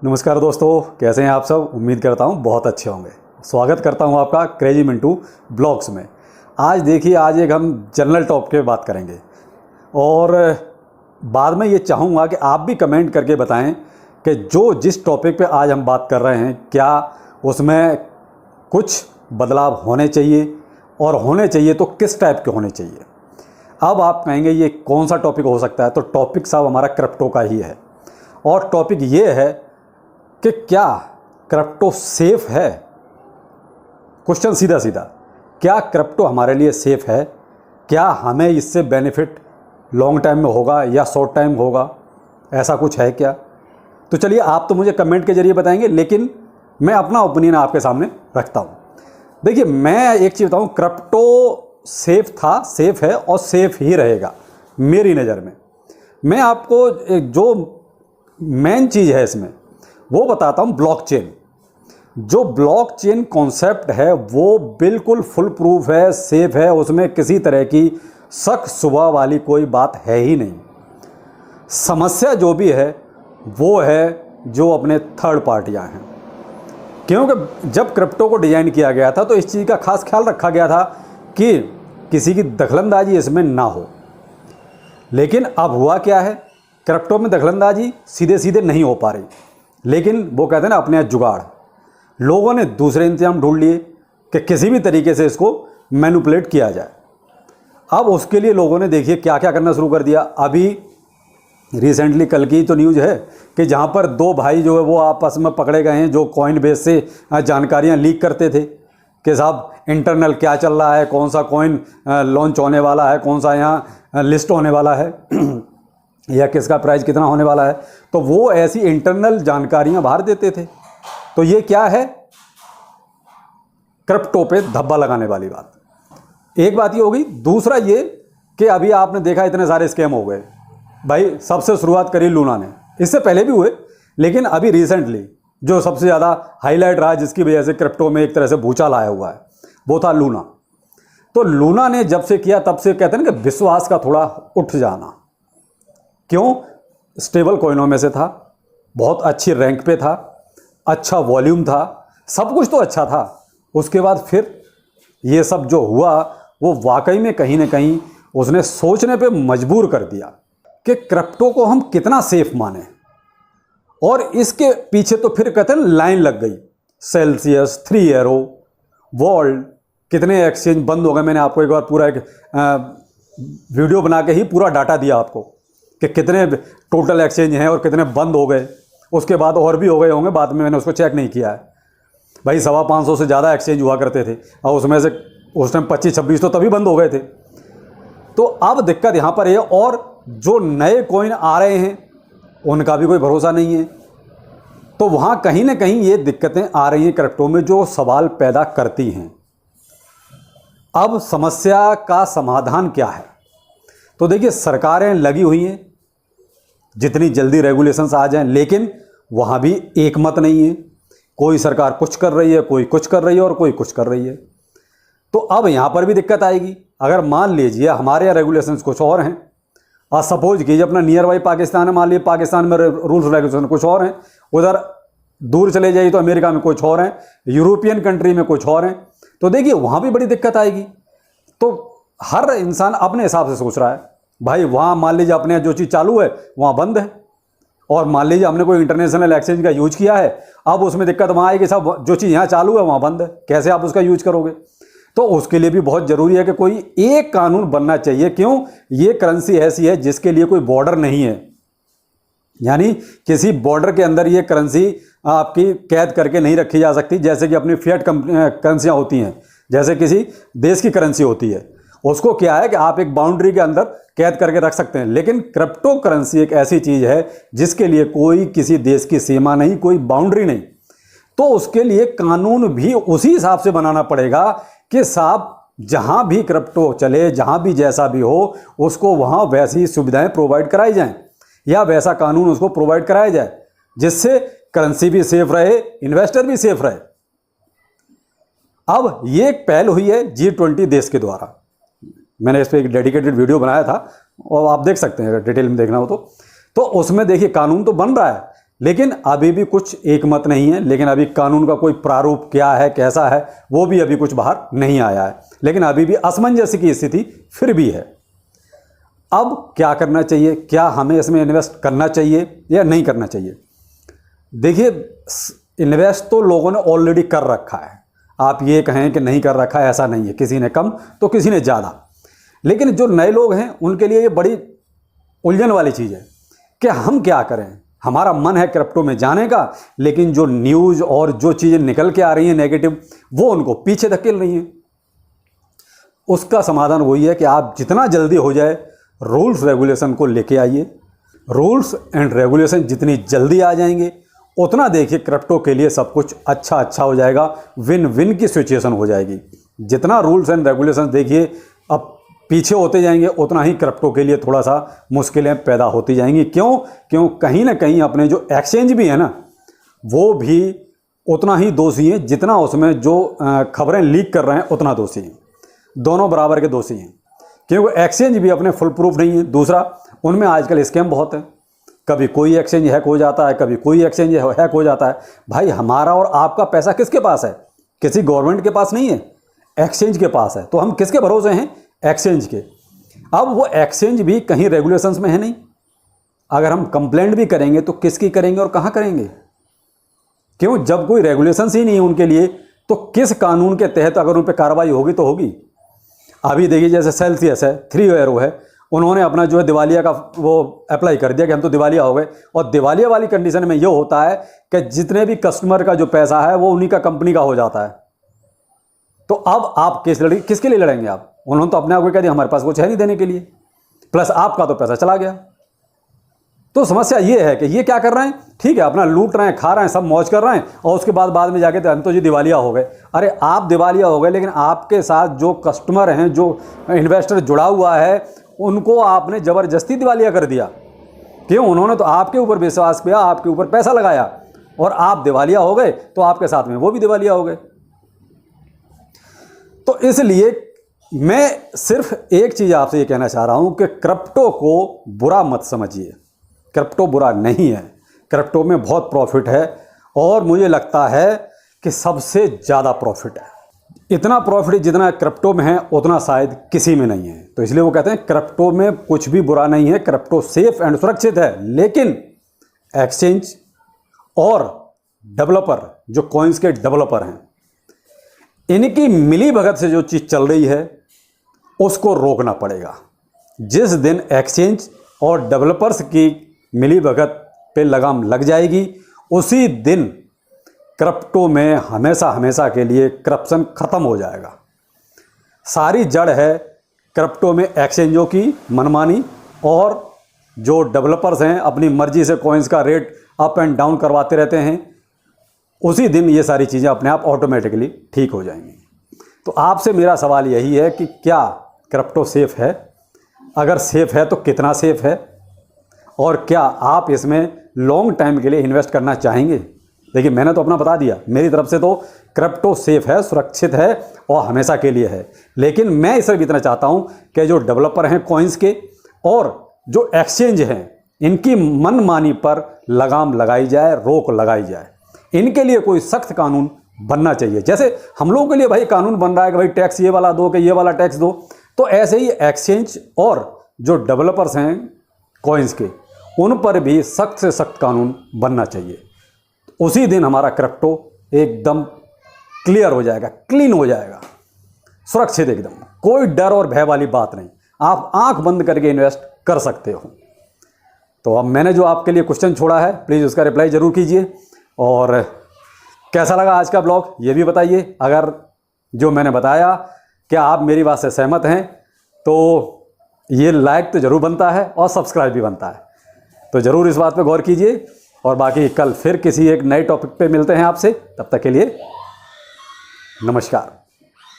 नमस्कार दोस्तों, कैसे हैं आप सब। उम्मीद करता हूं बहुत अच्छे होंगे। स्वागत करता हूं आपका क्रेजी मिंटू ब्लॉग्स में। आज देखिए, आज एक हम जनरल टॉपिक पे बात करेंगे और बाद में ये चाहूँगा कि आप भी कमेंट करके बताएं कि जिस टॉपिक पे आज हम बात कर रहे हैं, क्या उसमें कुछ बदलाव होने चाहिए और होने चाहिए तो किस टाइप के होने चाहिए। अब आप कहेंगे ये कौन सा टॉपिक हो सकता है, तो टॉपिक साहब हमारा क्रिप्टो का ही है। और टॉपिक ये है कि क्या क्रिप्टो सेफ है। क्वेश्चन सीधा सीधा, क्या क्रिप्टो हमारे लिए सेफ है? क्या हमें इससे बेनिफिट लॉन्ग टाइम में होगा या शॉर्ट टाइम होगा, ऐसा कुछ है क्या? तो चलिए, आप तो मुझे कमेंट के जरिए बताएंगे, लेकिन मैं अपना ओपिनियन आपके सामने रखता हूँ। देखिए, मैं एक चीज़ बताऊँ, क्रिप्टो सेफ था, सेफ है और सेफ ही रहेगा मेरी नज़र में। मैं आपको जो मेन चीज़ है इसमें वो बताता हूँ। ब्लॉकचेन, जो ब्लॉकचेन कॉन्सेप्ट है वो बिल्कुल फुल प्रूफ है, सेफ है, उसमें किसी तरह की शक शुबा वाली कोई बात है ही नहीं। समस्या जो भी है वो है जो अपने थर्ड पार्टियां हैं, क्योंकि जब क्रिप्टो को डिज़ाइन किया गया था तो इस चीज़ का खास ख्याल रखा गया था कि किसी की दखलंदाजी इसमें ना हो। लेकिन अब हुआ क्या है, क्रिप्टो में दखलंदाजी सीधे सीधे नहीं हो पा रही, लेकिन वो कहते हैं ना, अपने जुगाड़। लोगों ने दूसरे इंतजाम ढूंढ लिए कि किसी भी तरीके से इसको मैनिपुलेट किया जाए। अब उसके लिए लोगों ने देखिए क्या क्या करना शुरू कर दिया। अभी रिसेंटली कल की तो न्यूज़ है कि जहाँ पर दो भाई जो है वो आपस में पकड़े गए हैं, जो कॉइन बेस से जानकारियाँ लीक करते थे कि साहब इंटरनल क्या चल रहा है, कौन सा कॉइन लॉन्च होने वाला है, कौन सा यहाँ लिस्ट होने वाला है या किसका प्राइस कितना होने वाला है। तो वो ऐसी इंटरनल जानकारियां बाहर देते थे। तो ये क्या है, क्रिप्टो पे धब्बा लगाने वाली बात। एक बात ये हो गई। दूसरा ये कि अभी आपने देखा इतने सारे स्कैम हो गए। भाई, सबसे शुरुआत करी लूना ने, इससे पहले भी हुए, लेकिन अभी रिसेंटली जो सबसे ज़्यादा हाईलाइट रहा, जिसकी वजह से क्रिप्टो में एक तरह से भूचाल आया हुआ है, वो था लूना। तो लूना ने जब से किया तब से कहते हैं ना कि विश्वास का थोड़ा उठ जाना। क्यों? स्टेबल कॉइनों में से था, बहुत अच्छी रैंक पे था, अच्छा वॉल्यूम था, सब कुछ तो अच्छा था। उसके बाद फिर ये सब जो हुआ वो वाकई में कहीं ना कहीं उसने सोचने पे मजबूर कर दिया कि क्रिप्टो को हम कितना सेफ माने। और इसके पीछे तो फिर कहते हैं लाइन लग गई। सेल्सियस, 3 एरो, वॉल्ट, कितने एक्सचेंज बंद हो गए। मैंने आपको एक बार पूरा एक वीडियो बना के ही पूरा डाटा दिया आपको कि कितने टोटल एक्सचेंज हैं और कितने बंद हो गए। उसके बाद और भी हो गए होंगे, बाद में मैंने उसको चेक नहीं किया है। भाई 550 से ज़्यादा एक्सचेंज हुआ करते थे और उसमें से उस टाइम 25-26 तो तभी बंद हो गए थे। तो अब दिक्कत यहाँ पर है, और जो नए कॉइन आ रहे हैं उनका भी कोई भरोसा नहीं है। तो वहाँ कहीं ना कहीं ये दिक्कतें आ रही हैं क्रिप्टो में, जो सवाल पैदा करती हैं। अब समस्या का समाधान क्या है? तो देखिए, सरकारें लगी हुई हैं जितनी जल्दी रेगुलेशंस आ जाएं, लेकिन वहाँ भी एक मत नहीं है। कोई सरकार कुछ कर रही है, कोई कुछ कर रही है और कोई कुछ कर रही है। तो अब यहाँ पर भी दिक्कत आएगी। अगर मान लीजिए हमारे यहाँ रेगुलेशंस कुछ और हैं, और सपोज कीजिए अपना नियर बाई पाकिस्तान है, मान लीजिए पाकिस्तान में रूल्स रेगुलेशन कुछ और हैं, उधर दूर चले जाइए तो अमेरिका में कुछ और हैं, यूरोपियन कंट्री में कुछ और हैं। तो देखिए, वहाँ भी बड़ी दिक्कत आएगी। तो हर इंसान अपने हिसाब से सोच रहा है। भाई, वहाँ मान लीजिए अपने जो चीज़ चालू है वहाँ बंद है, और मान लीजिए हमने कोई इंटरनेशनल एक्सचेंज का यूज किया है, अब उसमें दिक्कत वहाँ आएगी, सब जो चीज़ यहाँ चालू है वहाँ बंद है, कैसे आप उसका यूज करोगे? तो उसके लिए भी बहुत ज़रूरी है कि कोई एक कानून बनना चाहिए। क्यों? ये करेंसी ऐसी है जिसके लिए कोई बॉर्डर नहीं है, यानी किसी बॉर्डर के अंदर ये करेंसी आपकी कैद करके नहीं रखी जा सकती। जैसे कि अपनी फिएट करेंसियाँ होती हैं, जैसे किसी देश की करेंसी होती है, उसको क्या है कि आप एक बाउंड्री के अंदर कैद करके रख सकते हैं। लेकिन क्रिप्टो करेंसी एक ऐसी चीज़ है जिसके लिए कोई किसी देश की सीमा नहीं, कोई बाउंड्री नहीं। तो उसके लिए कानून भी उसी हिसाब से बनाना पड़ेगा कि साहब जहां भी क्रिप्टो चले, जहां भी जैसा भी हो, उसको वहां वैसी सुविधाएं प्रोवाइड कराई जाएं, या वैसा कानून उसको प्रोवाइड कराया जाए जिससे करेंसी भी सेफ रहे, इन्वेस्टर भी सेफ रहे। अब ये एक पहल हुई है G20 देश के द्वारा। मैंने इस पर एक डेडिकेटेड वीडियो बनाया था और आप देख सकते हैं अगर डिटेल में देखना हो तो उसमें देखिए कानून तो बन रहा है, लेकिन अभी भी कुछ एक मत नहीं है। लेकिन अभी कानून का कोई प्रारूप क्या है, कैसा है, वो भी अभी कुछ बाहर नहीं आया है। लेकिन अभी भी असमंजस की स्थिति फिर भी है। अब क्या करना चाहिए, क्या हमें इसमें इन्वेस्ट करना चाहिए या नहीं करना चाहिए? देखिए, इन्वेस्ट तो लोगों ने ऑलरेडी कर रखा है। आप ये कहें कि नहीं कर रखा है, ऐसा नहीं है। किसी ने कम तो किसी ने ज़्यादा। लेकिन जो नए लोग हैं उनके लिए ये बड़ी उलझन वाली चीज़ है कि हम क्या करें। हमारा मन है क्रिप्टो में जाने का, लेकिन जो न्यूज़ और जो चीज़ें निकल के आ रही हैं नेगेटिव, वो उनको पीछे धकेल रही हैं। उसका समाधान वही है कि आप जितना जल्दी हो जाए रूल्स रेगुलेशन को लेके आइए। रूल्स एंड रेगुलेशन जितनी जल्दी आ जाएंगे उतना देखिए क्रिप्टो के लिए सब कुछ अच्छा हो जाएगा, विन विन की सिचुएशन हो जाएगी। जितना रूल्स एंड रेगुलेशन देखिए अब पीछे होते जाएंगे, उतना ही क्रिप्टो के लिए थोड़ा सा मुश्किलें पैदा होती जाएंगी। क्यों कहीं ना कहीं अपने जो एक्सचेंज भी है ना, वो भी उतना ही दोषी है जितना उसमें जो खबरें लीक कर रहे हैं उतना दोषी हैं। दोनों बराबर के दोषी हैं, क्योंकि एक्सचेंज भी अपने फुल प्रूफ नहीं है। दूसरा, उनमें आजकल स्कैम बहुत है। कभी कोई एक्सचेंज हैक हो जाता है, कभी कोई एक्सचेंज हैक हो जाता है। भाई, हमारा और आपका पैसा किसके पास है? किसी गवर्नमेंट के पास नहीं है, एक्सचेंज के पास है। तो हम किसके भरोसे हैं? एक्सचेंज के। अब वो एक्सचेंज भी कहीं रेगुलेशंस में है नहीं। अगर हम कंप्लेंट भी करेंगे तो किसकी करेंगे और कहाँ करेंगे? क्यों, जब कोई रेगुलेशंस ही नहीं है उनके लिए, तो किस कानून के तहत अगर उन पर कार्रवाई होगी तो होगी। अभी देखिए, जैसे सेल्सियस है, 3 एरो है, उन्होंने अपना जो है दिवालिया का वो अप्लाई कर दिया कि हम तो दिवालिया हो गए। और दिवालिया वाली कंडीशन में ये होता है कि जितने भी कस्टमर का जो पैसा है वो उन्हीं का कंपनी का हो जाता है। तो अब आप किसके लिए लड़ेंगे? आप, उन्होंने तो अपने आप को कह दिया हमारे पास कुछ है नहीं देने के लिए, प्लस आपका तो पैसा चला गया। तो समस्या ये है कि ये क्या कर रहे हैं, ठीक है, अपना लूट रहे हैं, खा रहे हैं, सब मौज कर रहे हैं, और उसके बाद में जाके तो हम तो जी दिवालिया हो गए। अरे आप दिवालिया हो गए, लेकिन आपके साथ जो कस्टमर हैं, जो इन्वेस्टर जुड़ा हुआ है, उनको आपने ज़बरदस्ती दिवालिया कर दिया। क्यों? उन्होंने तो आपके ऊपर विश्वास किया, आपके ऊपर पैसा लगाया, और आप दिवालिया हो गए तो आपके साथ में वो भी दिवालिया हो गए। तो इसलिए मैं सिर्फ एक चीज़ आपसे ये कहना चाह रहा हूं कि क्रिप्टो को बुरा मत समझिए। क्रिप्टो बुरा नहीं है, क्रिप्टो में बहुत प्रॉफिट है, और मुझे लगता है कि सबसे ज़्यादा प्रॉफिट है। इतना प्रॉफिट जितना क्रिप्टो में है उतना शायद किसी में नहीं है। तो इसलिए वो कहते हैं क्रिप्टो में कुछ भी बुरा नहीं है, क्रिप्टो सेफ एंड सुरक्षित है। लेकिन एक्सचेंज और डेवलपर, जो कॉइन्स के डेवलपर हैं, इनकी मिली भगत से जो चीज़ चल रही है उसको रोकना पड़ेगा। जिस दिन एक्सचेंज और डेवलपर्स की मिली भगत पे लगाम लग जाएगी, उसी दिन क्रिप्टो में हमेशा के लिए करप्शन खत्म हो जाएगा। सारी जड़ है क्रिप्टो में एक्सचेंजों की मनमानी, और जो डेवलपर्स हैं अपनी मर्जी से कॉइन्स का रेट अप एंड डाउन करवाते रहते हैं। उसी दिन ये सारी चीज़ें अपने आप ऑटोमेटिकली ठीक हो जाएंगी। तो आपसे मेरा सवाल यही है कि क्या क्रिप्टो सेफ़ है? अगर सेफ़ है तो कितना सेफ़ है, और क्या आप इसमें लॉन्ग टाइम के लिए इन्वेस्ट करना चाहेंगे? देखिए, मैंने तो अपना बता दिया। मेरी तरफ से तो क्रिप्टो सेफ़ है, सुरक्षित है और हमेशा के लिए है। लेकिन मैं इसे भी इतना चाहता हूं कि जो डेवलपर हैं कॉइन्स के और जो एक्सचेंज हैं, इनकी मनमानी पर लगाम लगाई जाए, रोक लगाई जाए। इनके लिए कोई सख्त कानून बनना चाहिए। जैसे हम लोगों के लिए भाई कानून बन रहा है कि भाई टैक्स ये वाला दो, कि ये वाला टैक्स दो, तो ऐसे ही एक्सचेंज और जो डेवलपर्स हैं कॉइन्स के, उन पर भी सख्त से सख्त कानून बनना चाहिए। उसी दिन हमारा क्रिप्टो एकदम क्लियर हो जाएगा, क्लीन हो जाएगा, सुरक्षित एकदम। कोई डर और भय वाली बात नहीं, आप आंख बंद करके इन्वेस्ट कर सकते हो। तो अब मैंने जो आपके लिए क्वेश्चन छोड़ा है, प्लीज़ उसका रिप्लाई ज़रूर कीजिए। और कैसा लगा आज का ब्लॉग ये भी बताइए। अगर जो मैंने बताया क्या आप मेरी बात से सहमत हैं, तो ये लाइक तो ज़रूर बनता है और सब्सक्राइब भी बनता है। तो ज़रूर इस बात पे गौर कीजिए। और बाकी कल फिर किसी एक नए टॉपिक पे मिलते हैं आपसे। तब तक के लिए नमस्कार।